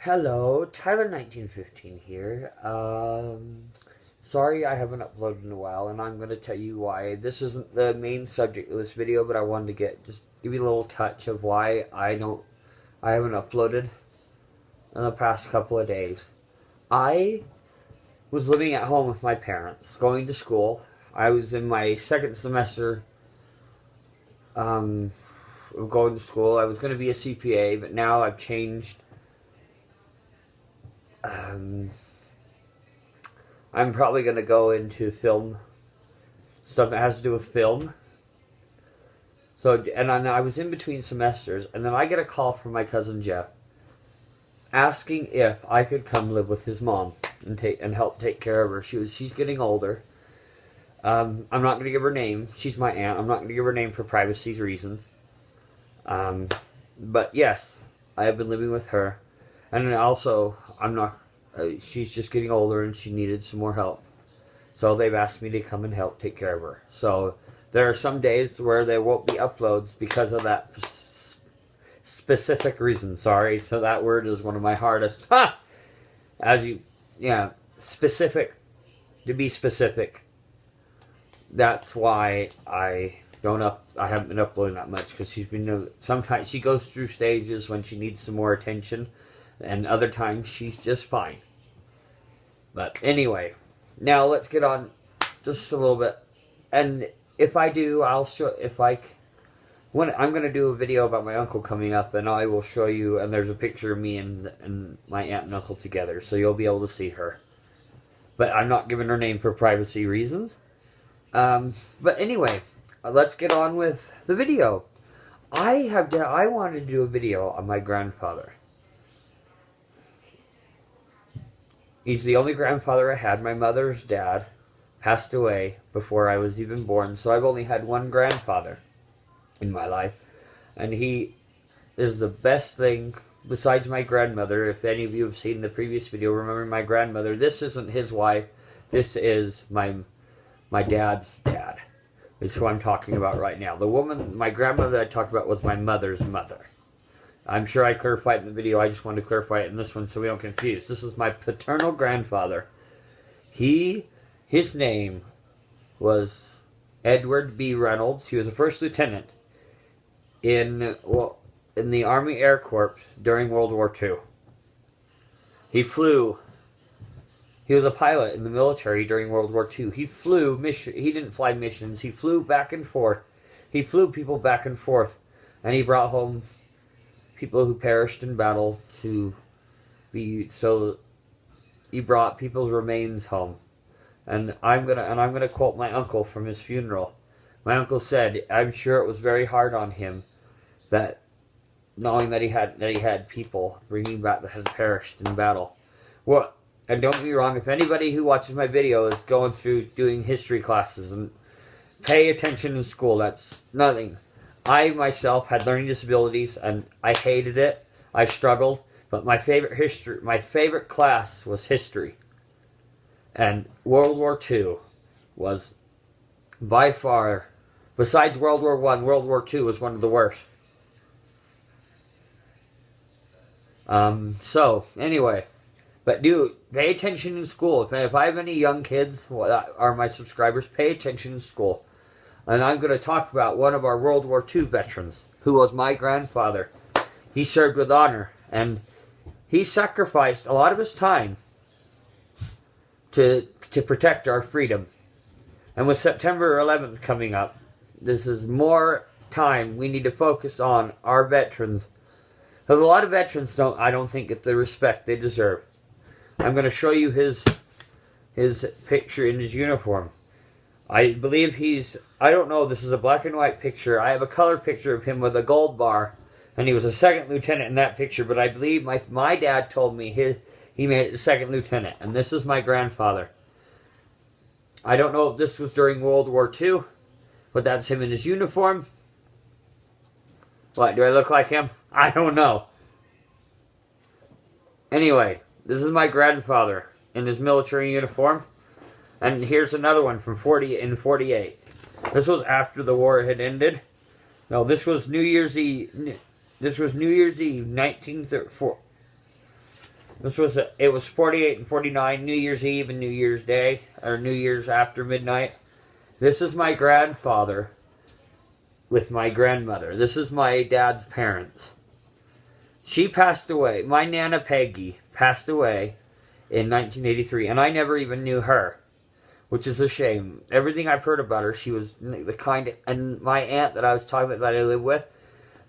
Hello, Tyler1915 here. Sorry I haven't uploaded in a while, and I'm going to tell you why. This isn't the main subject of this video, but I wanted to just give you a little touch of why I haven't uploaded in the past couple of days. I was living at home with my parents, going to school. I was in my second semester of going to school. I was going to be a CPA, but now I've changed. I'm probably going to go into film, stuff that has to do with film. So, and I was in between semesters, and then I get a call from my cousin Jeff, asking if I could come live with his mom and help take care of her. She's getting older. I'm not going to give her name. She's my aunt. I'm not going to give her name for privacy reasons. But yes, I have been living with her, and also I'm not. She's just getting older and she needed some more help. So they've asked me to come and help take care of her. So there are some days where there won't be uploads because of that specific reason. Sorry, so that word is one of my hardest. Ha! Specific. To be specific. That's why I haven't been uploading that much, because sometimes she goes through stages when she needs some more attention. And other times, she's just fine. But anyway, now let's get on just a little bit. And if I do, I'll show, I'm going to do a video about my uncle coming up, and I will show you, and there's a picture of me and my aunt and uncle together, so you'll be able to see her. But I'm not giving her name for privacy reasons. But anyway, let's get on with the video. I wanted to do a video on my grandfather. He's the only grandfather I had. My mother's dad passed away before I was even born, so I've only had one grandfather in my life. And he is the best thing besides my grandmother. If any of you have seen the previous video, remember my grandmother. This isn't his wife. This is my dad's dad. Is who I'm talking about right now. The woman, my grandmother I talked about, was my mother's mother. I'm sure I clarified in the video. I just wanted to clarify it in this one so we don't confuse. This is my paternal grandfather. His name was Edward B. Reynolds. He was a first lieutenant in the Army Air Corps during World War II. He was a pilot in the military during World War II. He didn't fly missions. He flew back and forth. He flew people back and forth, and he brought home people who perished in battle so he brought people's remains home. And I'm gonna quote my uncle from his funeral. My uncle said, "I'm sure it was very hard on him that knowing that he had people bringing back that had perished in battle." Well, and don't get me wrong, if anybody who watches my video is going through doing history classes, and pay attention in school, that's nothing. I myself had learning disabilities, and I hated it. I struggled, but my favorite class was history. And World War II was by far, besides World War I, World War II was one of the worst. So anyway, but do pay attention in school. If I have any young kids that are my subscribers, pay attention in school. And I'm going to talk about one of our World War II veterans, who was my grandfather. He served with honor, and he sacrificed a lot of his time to protect our freedom. And with September 11th coming up, this is more time we need to focus on our veterans. Because a lot of veterans I don't think, get the respect they deserve. I'm going to show you his picture in his uniform. I believe I don't know, this is a black and white picture. I have a color picture of him with a gold bar, and he was a second lieutenant in that picture, but I believe my dad told me he made it to second lieutenant, and this is my grandfather. I don't know if this was during World War II, but that's him in his uniform. What, do I look like him? I don't know. Anyway, this is my grandfather in his military uniform. And here's another one from 48. This was after the war had ended. No, this was New Year's Eve. This was New Year's Eve, 1934. It was 48 and 49, New Year's Eve and New Year's Day, or New Year's after midnight. This is my grandfather with my grandmother. This is my dad's parents. She passed away. My Nana Peggy passed away in 1983, and I never even knew her, which is a shame. Everything I've heard about her, she was the kind, and my aunt that I was talking about that I live with,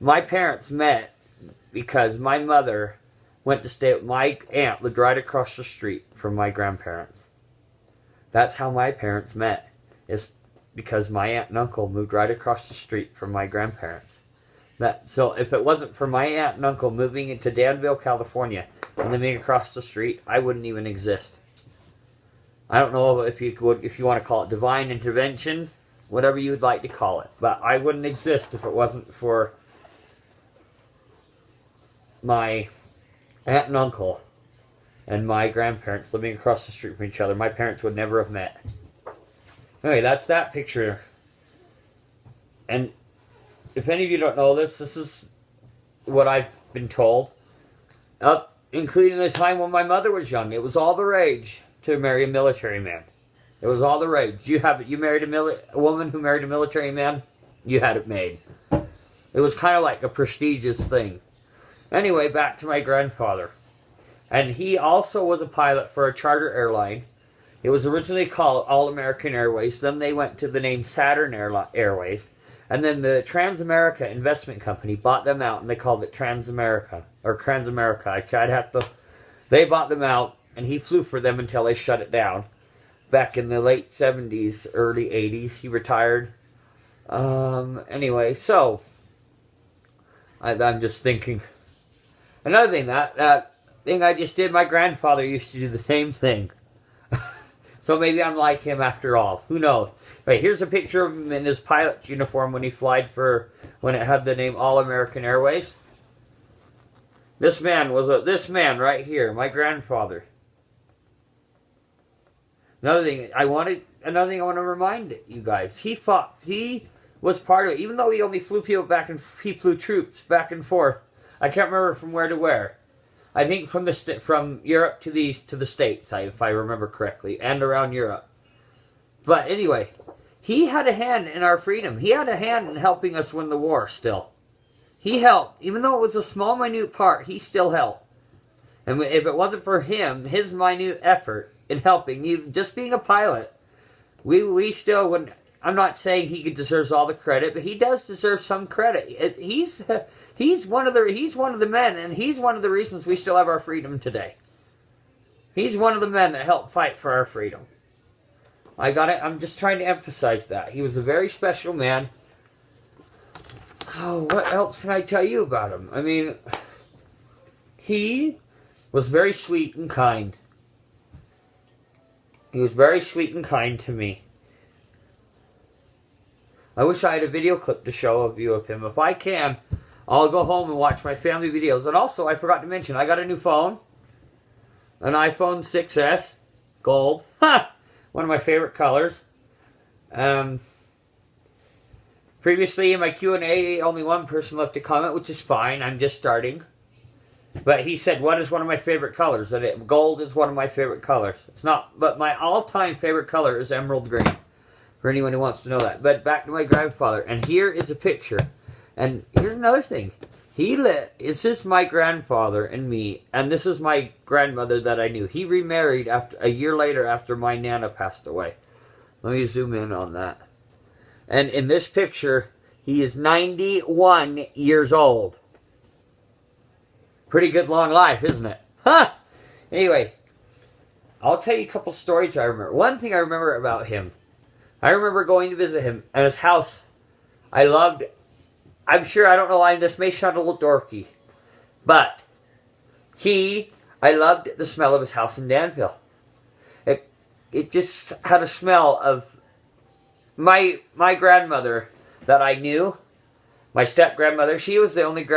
my parents met because my mother went to stay with my aunt, lived right across the street from my grandparents. That's how my parents met. It's because my aunt and uncle moved right across the street from my grandparents. So if it wasn't for my aunt and uncle moving into Danville, California, and living across the street, I wouldn't even exist. I don't know if you want to call it divine intervention, whatever you would like to call it, but I wouldn't exist if it wasn't for my aunt and uncle and my grandparents living across the street from each other. My parents would never have met. Anyway, that's that picture. And if any of you don't know this, this is what I've been told. Including the time when my mother was young. It was all the rage to marry a military man. It was all the rage. You married a woman who married a military man, you had it made. It was kind of like a prestigious thing. Anyway, back to my grandfather. And he also was a pilot for a charter airline. It was originally called All American Airways. Then they went to the name Saturn Airways. And then the Transamerica Investment Company bought them out, and they called it Transamerica. Or Transamerica. They bought them out, and he flew for them until they shut it down. Back in the late 70s, early 80s, he retired. Anyway, so I'm just thinking. Another thing, that thing I just did, my grandfather used to do the same thing. So maybe I'm like him after all. Who knows? Right, here's a picture of him in his pilot's uniform when he when it had the name All American Airways. This man right here, my grandfather. Another thing I want to remind you guys. He was part of it, even though he only flew he flew troops back and forth. I can't remember from where to where. I think from Europe to the States, if I remember correctly, and around Europe. But anyway, he had a hand in our freedom. He had a hand in helping us win the war still. He helped. Even though it was a small, minute part, he still helped. And if it wasn't for him, his minute effort in helping, just being a pilot, we still wouldn't. I'm not saying he deserves all the credit, but he does deserve some credit. He's one of the men, and he's one of the reasons we still have our freedom today. He's one of the men that helped fight for our freedom. I'm just trying to emphasize that. He was a very special man. Oh, what else can I tell you about him? I mean, he was very sweet and kind. He was very sweet and kind to me. I wish I had a video clip to show a view of him. If I can, I'll go home and watch my family videos. And also, I forgot to mention, I got a new phone. An iPhone 6S. Gold. Ha! One of my favorite colors. Previously in my Q&A, only one person left a comment, which is fine. I'm just starting. But he said, what is one of my favorite colors? And gold is one of my favorite colors. It's not, but my all-time favorite color is emerald green. For anyone who wants to know that. But back to my grandfather. And here is a picture. And here's another thing. This is my grandfather and me. And this is my grandmother that I knew. He remarried a year later after my Nana passed away. Let me zoom in on that. And in this picture, he is 91 years old. Pretty good long life, isn't it? Huh! Anyway, I'll tell you a couple stories I remember. One thing I remember about him. I remember going to visit him at his house. I don't know why this may sound a little dorky, but I loved the smell of his house in Danville. It just had a smell of my grandmother that I knew, my step-grandmother. She was the only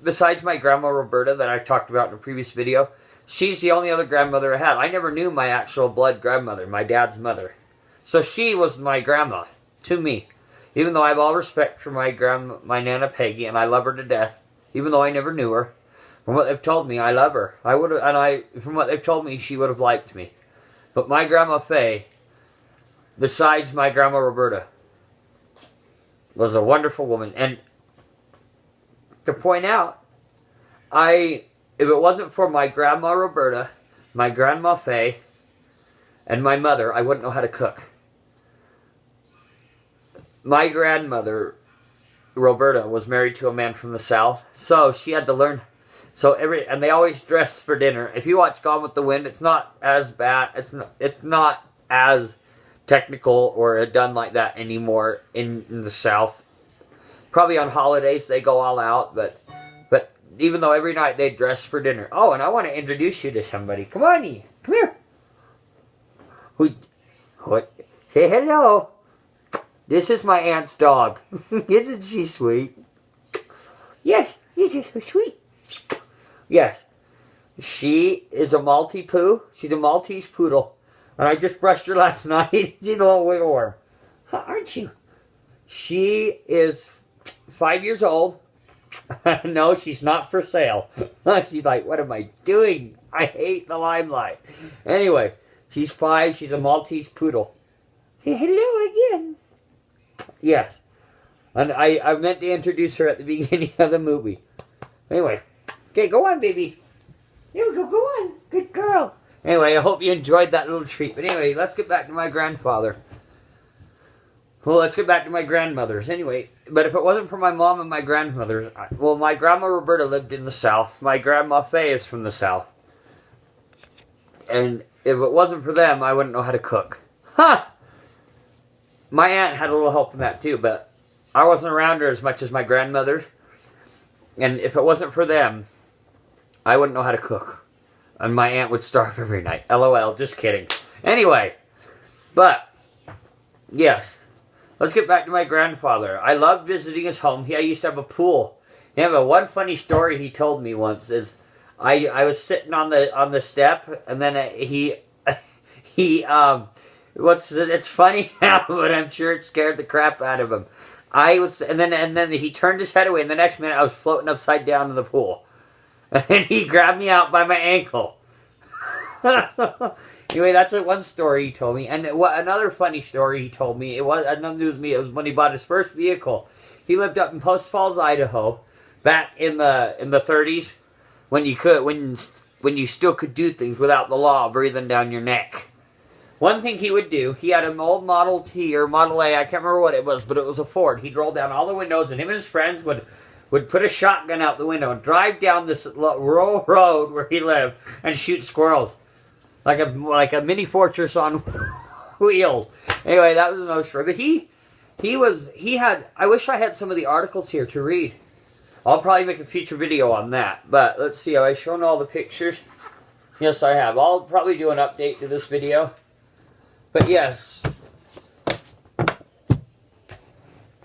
besides my grandma Roberta that I talked about in a previous video, she's the only other grandmother I had. I never knew my actual blood grandmother, my dad's mother. So she was my grandma to me. Even though I have all respect for my Nana Peggy, and I love her to death, even though I never knew her. From what they've told me, I love her. I would have, from what they've told me, she would have liked me. But my Grandma Faye, besides my Grandma Roberta, was a wonderful woman. And to point out, if it wasn't for my Grandma Roberta, my Grandma Faye, and my mother, I wouldn't know how to cook. My grandmother, Roberta, was married to a man from the South, so she had to learn. And they always dress for dinner. If you watch Gone with the Wind, it's not as bad. It's not as technical or done like that anymore in the South. Probably on holidays they go all out, but even though every night they dress for dinner. Oh, and I want to introduce you to somebody. Come on, Come here. What? Say hello. This is my aunt's dog. Isn't she sweet? Yes, this is so sweet. Yes. She is a Maltipoo. She's a Maltese poodle. And I just brushed her last night. She's a little wiggle worm. Aren't you? She is 5 years old. No, she's not for sale. She's like, what am I doing? I hate the limelight. Anyway, she's 5. She's a Maltese poodle. Say hello again. Yes. And I meant to introduce her at the beginning of the movie. Anyway. Okay, go on, baby. Here we go. Go on. Good girl. Anyway, I hope you enjoyed that little treat. But anyway, let's get back to my grandfather. Well, let's get back to my grandmothers. Anyway, but if it wasn't for my mom and my grandmothers, well, my Grandma Roberta lived in the South. My Grandma Faye is from the South. And if it wasn't for them, I wouldn't know how to cook. Ha! My aunt had a little help in that too, but I wasn't around her as much as my grandmother. And if it wasn't for them, I wouldn't know how to cook. And my aunt would starve every night. LOL, just kidding. Anyway, but, yes. Let's get back to my grandfather. I loved visiting his home. I used to have a pool. One funny story he told me once is, I was sitting on the step, and then it's funny now, but I'm sure it scared the crap out of him. And then he turned his head away, and the next minute I was floating upside down in the pool. And he grabbed me out by my ankle. Anyway, that's one story he told me. And another funny story he told me, it was nothing to do with me, it was when he bought his first vehicle. He lived up in Post Falls, Idaho, back in the 30s, when you still could do things without the law breathing down your neck. One thing he would do, he had an old Model T or Model A, I can't remember what it was, but it was a Ford. He'd roll down all the windows, and him and his friends would put a shotgun out the window and drive down this rural road where he lived and shoot squirrels. Like a mini fortress on wheels. Anyway, that was another story. But he had, I wish I had some of the articles here to read. I'll probably make a future video on that. But let's see, have I shown all the pictures? Yes, I have. I'll probably do an update to this video. But yes,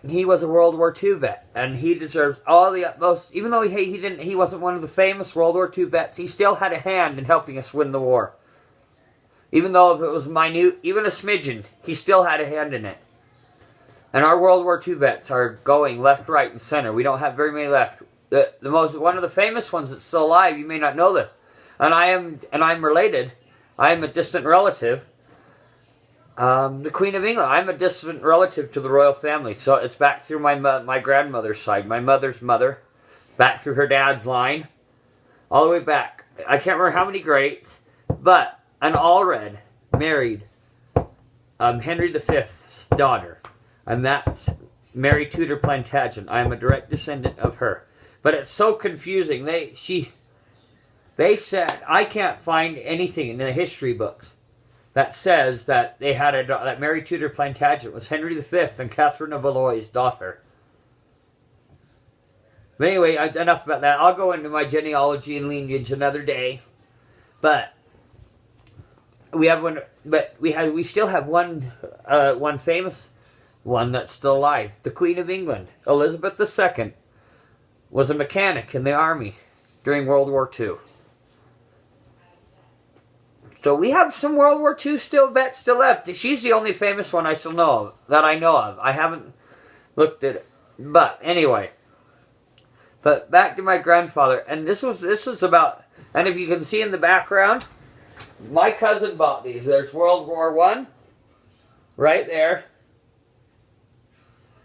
he was a World War II vet, and he deserves all the utmost. Even though he wasn't one of the famous World War II vets, he still had a hand in helping us win the war. Even though if it was minute, even a smidgen, he still had a hand in it. And our World War II vets are going left, right, and center. We don't have very many left. One of the famous ones that's still alive, you may not know this, and I'm related. I am a distant relative. The Queen of England. I'm a distant relative to the royal family, so it's back through my grandmother's side, my mother's mother, back through her dad's line, all the way back. I can't remember how many greats, but an Allred married Henry V's daughter, and that's Mary Tudor Plantagenet. I am a direct descendant of her, but it's so confusing. They said I can't find anything in the history books that says that they had that Mary Tudor Plantagenet was Henry V and Catherine of Valois' daughter. But anyway, enough about that. I'll go into my genealogy and lineage another day. But we have one. But we still have one famous one that's still alive. The Queen of England, Elizabeth II, was a mechanic in the army during World War II. So we have some World War II vets still left. She's the only famous one I still know of, that I know of. I haven't looked at it. But anyway, But back to my grandfather, and this was about, and if you can see in the background, my cousin bought these. There's World War One, right there,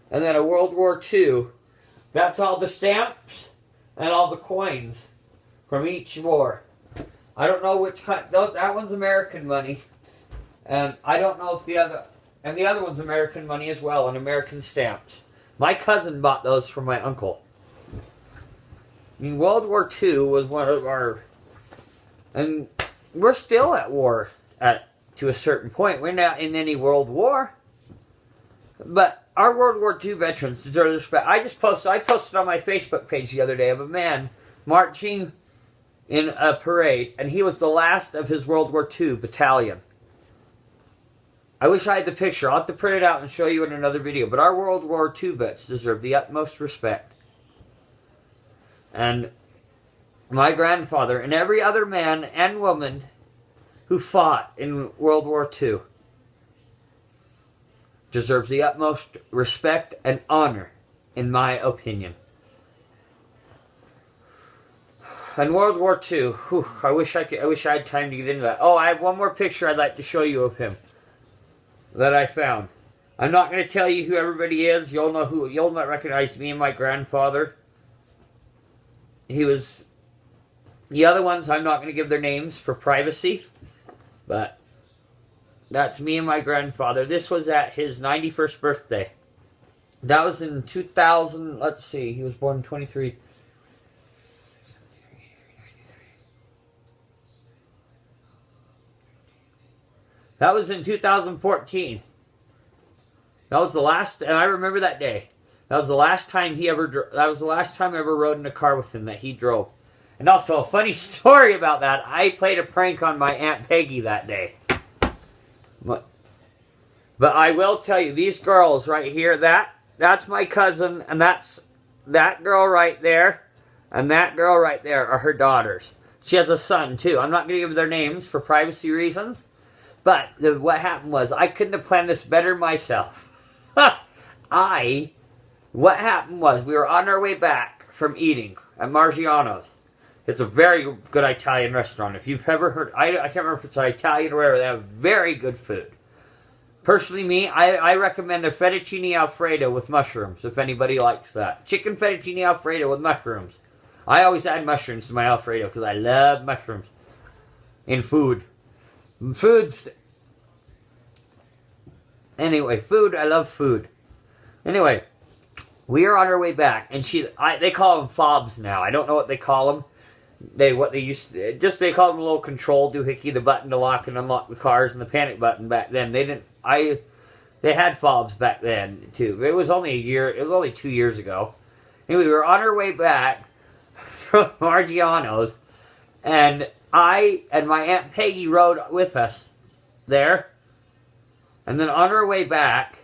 and then a World War Two. That's all the stamps and all the coins from each war. I don't know which kind. That one's American money, and I don't know if the other one's American money as well, and American stamps. My cousin bought those from my uncle. I mean, World War II was one of our, and we're still at war to a certain point. We're not in any world war, but our World War II veterans deserve respect. I posted on my Facebook page the other day of a man marching in a parade, and he was the last of his World War II battalion. I wish I had the picture. I'll have to print it out and show you in another video. But our World War II vets deserve the utmost respect. And my grandfather and every other man and woman who fought in World War II deserves the utmost respect and honor, in my opinion. And World War II, whew, I wish I had time to get into that. Oh, I have one more picture I'd like to show you of him that I found. I'm not going to tell you who everybody is. You'll not recognize me and my grandfather. He was... The other ones, I'm not going to give their names for privacy. But that's me and my grandfather. This was at his 91st birthday. That was in 2000... Let's see. He was born in 23... That was in 2014. That was the last, and I remember that day. That was the last time that was the last time I ever rode in a car with him that he drove. And also a funny story about that. I played a prank on my Aunt Peggy that day. But I will tell you, these girls right here, that's my cousin, and that's that girl right there, and that girl right there are her daughters. She has a son too. I'm not going to give their names for privacy reasons. But what happened was, I couldn't have planned this better myself. What happened was, we were on our way back from eating at Margiano's. It's a very good Italian restaurant. If you've ever heard, I can't remember if it's Italian or whatever, they have very good food. Personally, I recommend their fettuccine alfredo with mushrooms, if anybody likes that. Chicken fettuccine alfredo with mushrooms. I always add mushrooms to my alfredo, because I love mushrooms in food. Food, I love food. Anyway, we are on our way back, and they call them fobs now. I don't know what they call them. They called them a little control doohickey, the button to lock and unlock the cars, and the panic button back then. They had fobs back then too. It was only 2 years ago. Anyway, we were on our way back from Margiano's, and I and my Aunt Peggy rode with us there. And then on our way back,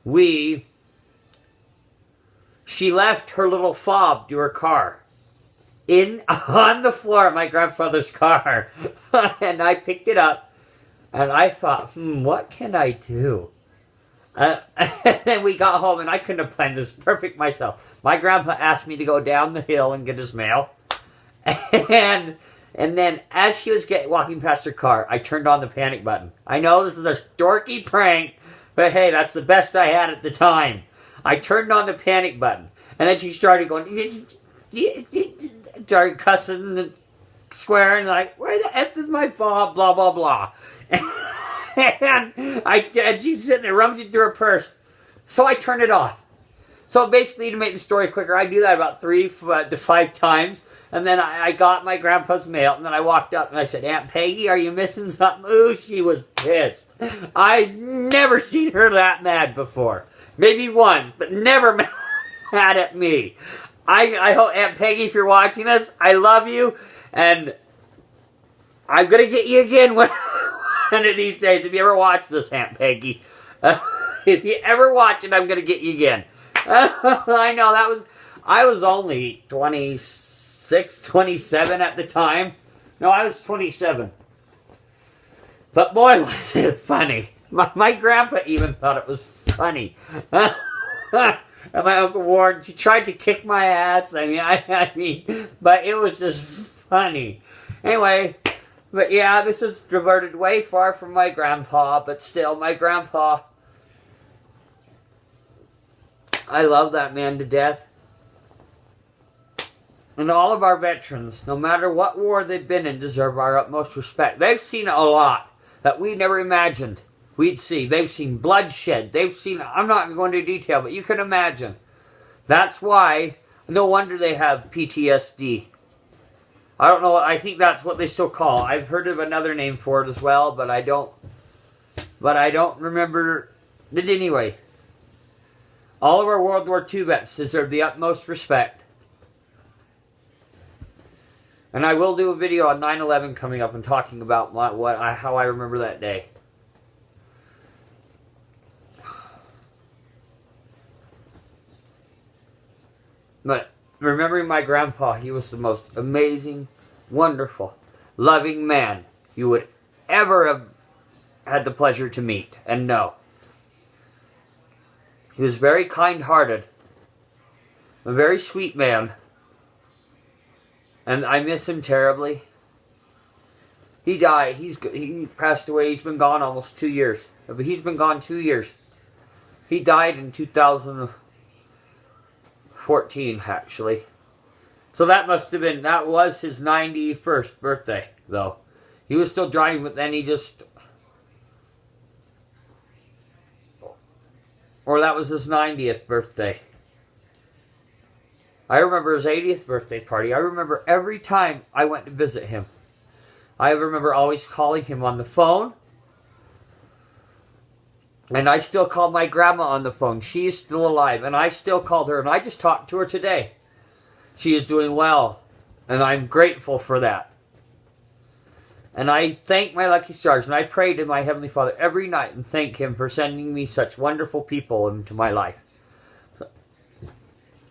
she left her little fob to her car on the floor of my grandfather's car. And I picked it up, and I thought, what can I do? And then we got home, and I couldn't have planned this perfect myself. My grandpa asked me to go down the hill and get his mail. And then, as she was walking past her car, I turned on the panic button. I know this is a dorky prank, but hey, that's the best I had at the time. I turned on the panic button, and then she started going, started cussing and swearing, like, where the F is my fob, blah, blah, blah. And she's sitting there rummaging through her purse. So I turned it off. So basically, to make the story quicker, I do that about 3 to 5 times. And then I got my grandpa's mail, and then I walked up and I said, Aunt Peggy, are you missing something? Ooh, she was pissed. I'd never seen her that mad before. Maybe once, but never mad at me. I hope, Aunt Peggy, if you're watching this, I love you, and I'm going to get you again one of these days. If you ever watch this, Aunt Peggy, if you ever watch it, I'm going to get you again. I know, I was only 26, 27 at the time. No, I was 27. But boy, was it funny. My grandpa even thought it was funny. And my Uncle Warren, she tried to kick my ass. But it was just funny. Anyway, but yeah, this is diverted way far from my grandpa, but still, my grandpa, I love that man to death. And all of our veterans, no matter what war they've been in, deserve our utmost respect. They've seen a lot that we never imagined we'd see. They've seen bloodshed. They've seen, I'm not going to go into detail, but you can imagine. That's why, no wonder they have PTSD. I don't know, I think that's what they still call it. I've heard of another name for it as well, but I don't remember. But anyway, all of our World War II vets deserve the utmost respect. And I will do a video on 9/11 coming up and talking about how I remember that day. But remembering my grandpa, he was the most amazing, wonderful, loving man you would ever have had the pleasure to meet and know. He was very kind-hearted, a very sweet man. And I miss him terribly. He died. He passed away. He's been gone almost 2 years. He's been gone 2 years. He died in 2014, actually. So that was his 91st birthday, though. He was still driving, but then or that was his 90th birthday. I remember his 80th birthday party. I remember every time I went to visit him. I remember always calling him on the phone. And I still call my grandma on the phone. She is still alive. And I still called her. And I just talked to her today. She is doing well. And I'm grateful for that. And I thank my lucky stars. And I pray to my Heavenly Father every night and thank Him for sending me such wonderful people into my life.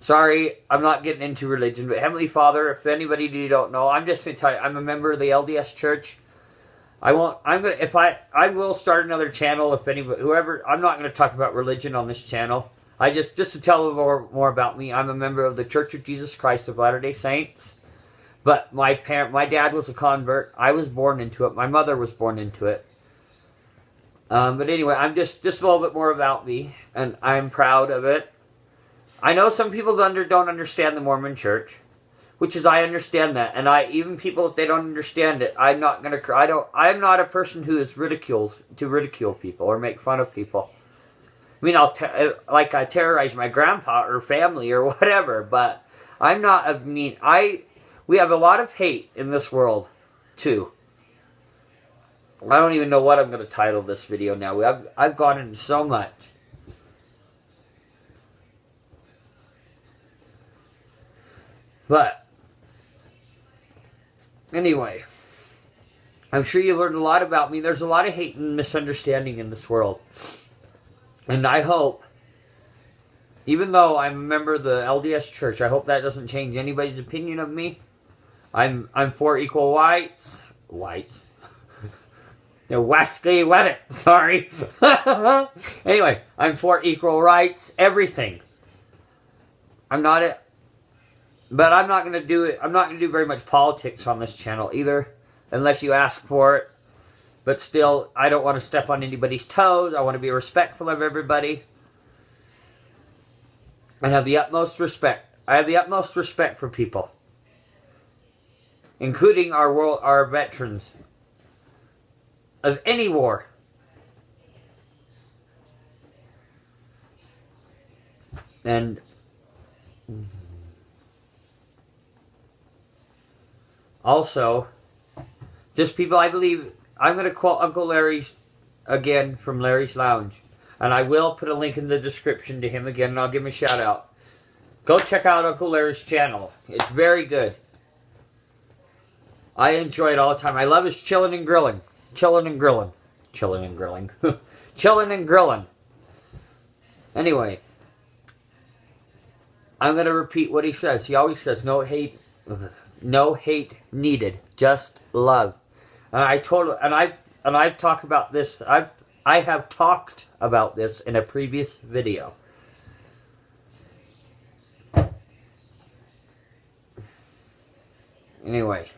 Sorry, I'm not getting into religion, but Heavenly Father, if anybody you don't know, I'm just going to tell you, I'm a member of the LDS Church. I will start another channel if anybody, whoever, I'm not going to talk about religion on this channel. Just to tell them more about me, I'm a member of the Church of Jesus Christ of Latter-day Saints. But my dad was a convert. I was born into it. My mother was born into it. But anyway, I'm just a little bit more about me, and I'm proud of it. I know some people don't understand the Mormon Church, which is I understand that, and even people if they don't understand it, I'm not gonna. I'm not a person who is ridicule people or make fun of people. I mean, I terrorize my grandpa or family or whatever, but I'm not. We have a lot of hate in this world, too. I don't even know what I'm going to title this video now. I've gone into so much. But, anyway, I'm sure you learned a lot about me. There's a lot of hate and misunderstanding in this world. And I hope, even though I'm a member of the LDS Church, I hope that doesn't change anybody's opinion of me. I'm for equal rights. No, Wasky Webbit, sorry. Anyway, I'm for equal rights, everything. But I'm not going to do it. I'm not going to do very much politics on this channel either, unless you ask for it. But still, I don't want to step on anybody's toes. I want to be respectful of everybody. And have the utmost respect. I have the utmost respect for people. Including our veterans. Of any war. And also, just people, I believe, I'm going to quote Uncle Larry's again from Larry's Lounge. And I will put a link in the description to him again, and I'll give him a shout out. Go check out Uncle Larry's channel. It's very good. I enjoy it all the time. I love his chillin' and grilling. Chillin' and grilling. Chillin' and grilling. Chillin' and grilling. Anyway. I'm going to repeat what he says. He always says, no hate needed. Just love. And I've talked about this. I have talked about this in a previous video. Anyway.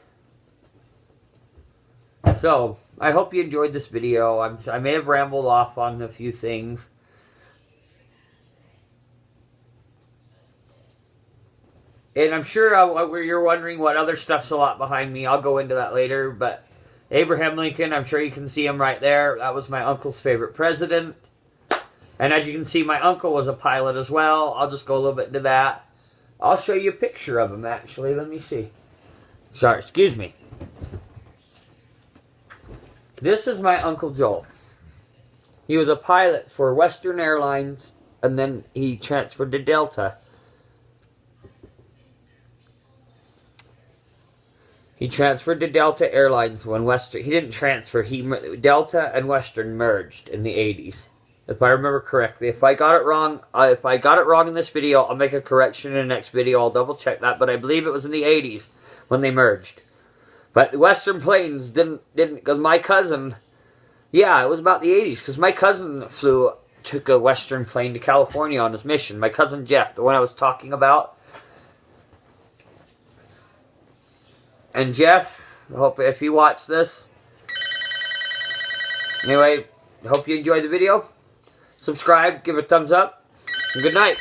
So, I hope you enjoyed this video. I may have rambled off on a few things. And I'm sure you're wondering what other stuff's a lot behind me. I'll go into that later. But Abraham Lincoln, I'm sure you can see him right there. That was my uncle's favorite president. And as you can see, my uncle was a pilot as well. I'll just go a little bit into that. I'll show you a picture of him, actually. Let me see. Sorry, excuse me. This is my Uncle Joel. He was a pilot for Western Airlines, and then he transferred to Delta. He transferred to Delta Airlines when Western... He didn't transfer. Delta and Western merged in the 80s. If I remember correctly. If I got it wrong, in this video, I'll make a correction in the next video. I'll double check that. But I believe it was in the 80s when they merged. But Western Planes didn't, because my cousin, yeah, it was about the 80s, because my cousin took a Western plane to California on his mission. My cousin Jeff, the one I was talking about. And Jeff, I hope if you watch this, anyway, I hope you enjoyed the video. Subscribe, give it a thumbs up, and good night.